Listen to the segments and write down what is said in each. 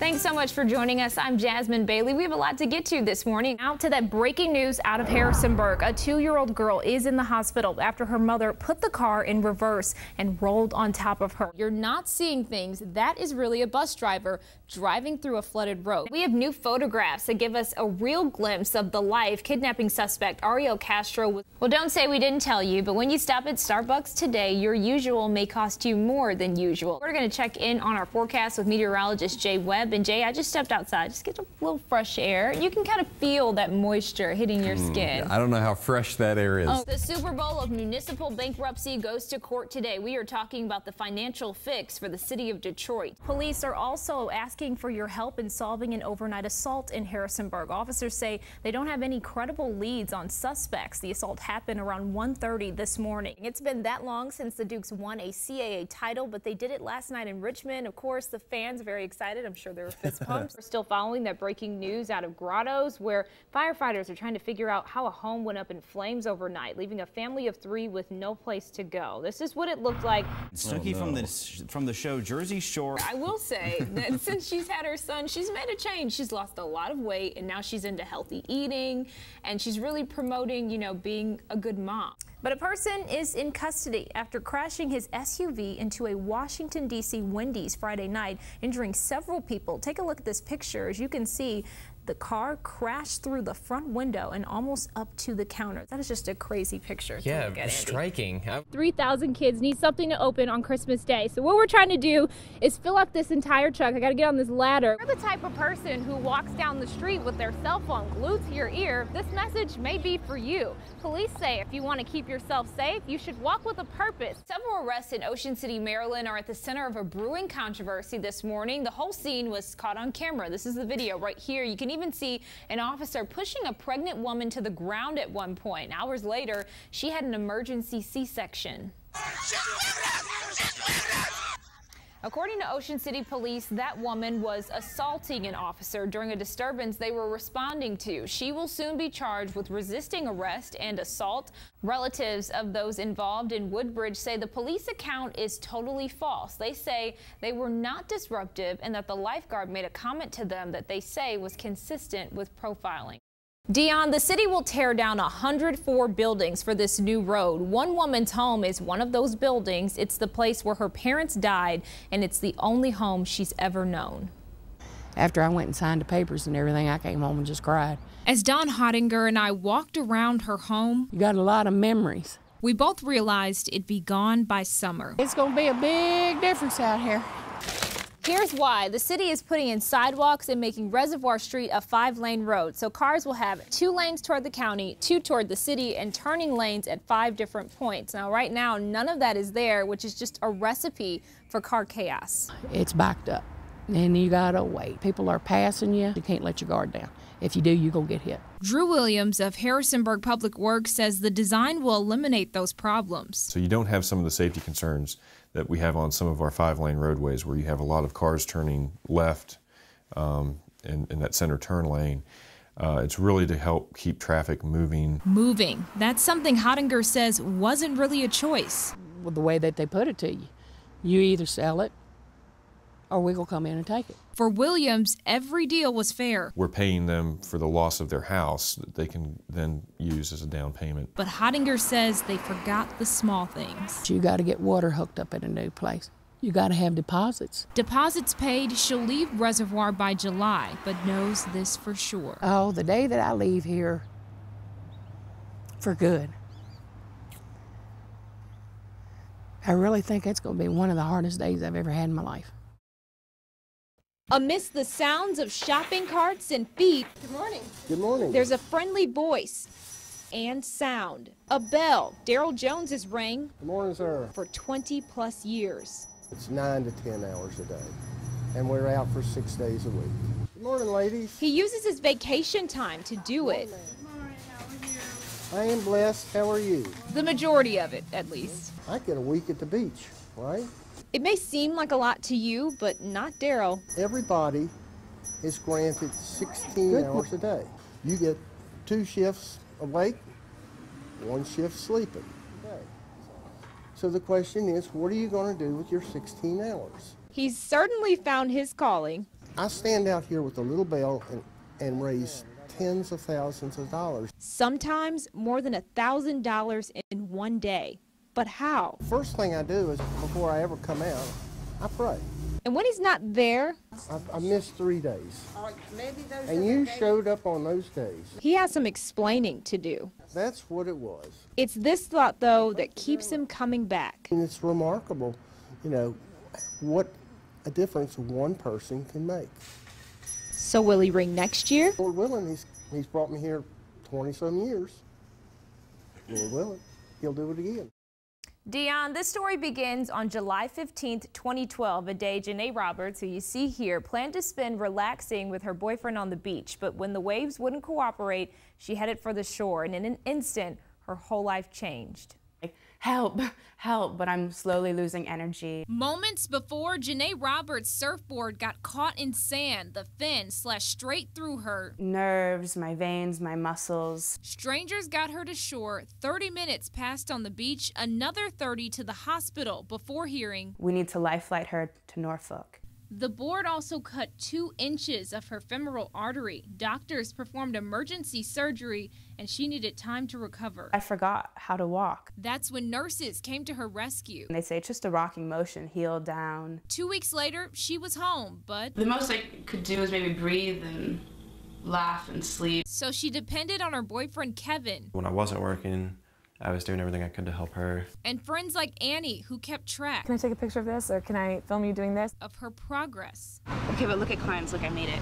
Thanks so much for joining us. I'm Jazmin Bailey. We have a lot to get to this morning. Out to that breaking news out of Harrisonburg. A 2-year-old girl is in the hospital after her mother put the car in reverse and rolled on top of her. You're not seeing things. That is really a bus driver driving through a flooded road. We have new photographs that give us a real glimpse of the life kidnapping suspect Ariel Castro was. Well, don't say we didn't tell you, but when you stop at Starbucks today, your usual may cost you more than usual. We're going to check in on our forecast with meteorologist Jay Webb. And Jay, I just stepped outside, just get a little fresh air. You can kind of feel that moisture hitting your skin. I don't know how fresh that air is. The Super Bowl of municipal bankruptcy goes to court today. We are talking about the financial fix for the city of Detroit. Police are also asking for your help in solving an overnight assault in Harrisonburg. Officers say they don't have any credible leads on suspects. The assault happened around 1:30 this morning. It's been that long since the Dukes won a CAA title, but they did it last night in Richmond. Of course, the fans are very excited. I'm sure there were fist pumps. We're still following that breaking news out of Grottoes, where firefighters are trying to figure out how a home went up in flames overnight, leaving a family of 3 with no place to go. This is what it looked like. Snooki from the show Jersey Shore. I will say that since she's had her son, she's made a change. She's lost a lot of weight, and now she's into healthy eating, and she's really promoting, you know, being a good mom. But a person is in custody after crashing his SUV into a Washington, D.C. Wendy's Friday night, injuring several people. Take a look at this picture. As you can see, the car crashed through the front window and almost up to the counter. That is just a crazy picture. Yeah, striking. 3,000 kids need something to open on Christmas Day. So what we're trying to do is fill up this entire truck. I got to get on this ladder. You're the type of person who walks down the street with their cell phone glued to your ear. This message may be for you. Police say if you want to keep yourself safe, you should walk with a purpose. Several arrests in Ocean City, Maryland are at the center of a brewing controversy this morning. The whole scene was caught on camera. This is the video right here. You can even see an officer pushing a pregnant woman to the ground at one point. Hours later, she had an emergency C-section. According to Ocean City Police, that woman was assaulting an officer during a disturbance they were responding to. She will soon be charged with resisting arrest and assault. Relatives of those involved in Woodbridge say the police account is totally false. They say they were not disruptive and that the lifeguard made a comment to them that they say was consistent with profiling. Dion, the city will tear down 104 buildings for this new road. One woman's home is one of those buildings. It's the place where her parents died, and it's the only home she's ever known. After I went and signed the papers and everything, I came home and just cried. As Dawn Hottinger and I walked around her home, You got a lot of memories. we both realized it'd be gone by summer. It's going to be a big difference out here. Here's why. The city is putting in sidewalks and making Reservoir Street a 5-lane road. So cars will have 2 lanes toward the county, 2 toward the city, and turning lanes at 5 different points. Now, right now, none of that is there, which is just a recipe for car chaos. It's backed up, and you got to wait. People are passing you. You can't let your guard down. If you do, you're going to get hit. Drew Williams of Harrisonburg Public Works says the design will eliminate those problems. So you don't have some of the safety concerns that we have on some of our 5-lane roadways where you have a lot of cars turning left in that center turn lane. It's really to help keep traffic moving. That's something Hottinger says wasn't really a choice. With the way that they put it to you, you either sell it or we will come in and take it. For Williams, every deal was fair. We're paying them for the loss of their house that they can then use as a down payment. But Hottinger says they forgot the small things. You got to get water hooked up at a new place. You got to have deposits. Deposits paid, she'll leave Reservoir by July, but knows this for sure. Oh, the day that I leave here for good, I really think it's going to be one of the hardest days I've ever had in my life. Amidst the sounds of shopping carts and feet, Good morning. Good morning. there's a friendly voice and sound. A bell Daryl Jones has rang Good morning, sir. for 20+ years. It's 9 to 10 hours a day, and we're out for 6 days a week. Good morning, ladies. He uses his vacation time to do it. I am blessed. How are you? The majority of it, at least. I get a week at the beach, right? It may seem like a lot to you, but not Daryl. Everybody is granted 16 hours a day. You get 2 shifts awake, 1 shift sleeping. Okay. So the question is, what are you going to do with your 16 hours? He's certainly found his calling. I stand out here with a little bell and raise tens of thousands of dollars. Sometimes more than $1,000 in one day. But how? First thing I do is, before I ever come out, I pray. And when he's not there, I missed 3 days. And you showed up on those days. he has some explaining to do. That's what it was. It's this thought, though, that keeps him coming back. And it's remarkable, you know, what a difference one person can make. So will he ring next year? Lord willing, he's brought me here 20-some years. Lord willing, he'll do it again. Dion, this story begins on July 15th, 2012, a day Janae Roberts, who you see here, planned to spend relaxing with her boyfriend on the beach. But when the waves wouldn't cooperate, she headed for the shore, and in an instant, her whole life changed. Help, help, but I'm slowly losing energy. Moments before, Janae Roberts' surfboard got caught in sand. The fin slashed straight through her. Nerves, my veins, my muscles. Strangers got her to shore. 30 minutes passed on the beach, another 30 to the hospital before hearing, We need to life flight her to Norfolk. the board also cut 2 inches of her femoral artery. Doctors performed emergency surgery, and she needed time to recover. I forgot how to walk. That's when nurses came to her rescue. And they say it's just a rocking motion, heel down. 2 weeks later, she was home, but The most I could do was maybe breathe and laugh and sleep. so she depended on her boyfriend Kevin When I wasn't working, I was doing everything I could to help her. and friends like Annie, who kept track Can I take a picture of this, or can I film you doing this? of her progress. Okay, but look at Klein's. Look, I made it.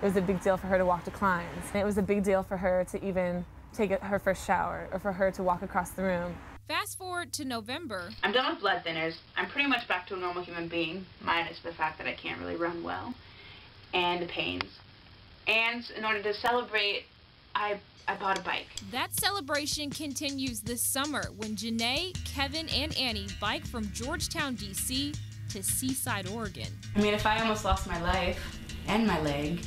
It was a big deal for her to walk to Klein's. And it was a big deal for her to even take her first shower, or for her to walk across the room. Fast forward to November. I'm done with blood thinners. I'm pretty much back to a normal human being, minus the fact that I can't really run well, and the pains. And in order to celebrate, I bought a bike. That celebration continues this summer when Janae, Kevin, and Annie bike from Georgetown, D.C. to Seaside, Oregon. I mean, if I almost lost my life and my leg,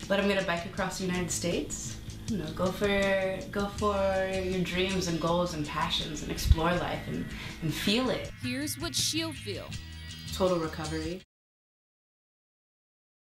but I'm gonna bike across the United States. You know, go for your dreams and goals and passions and explore life and feel it. Here's what she'll feel. Total recovery.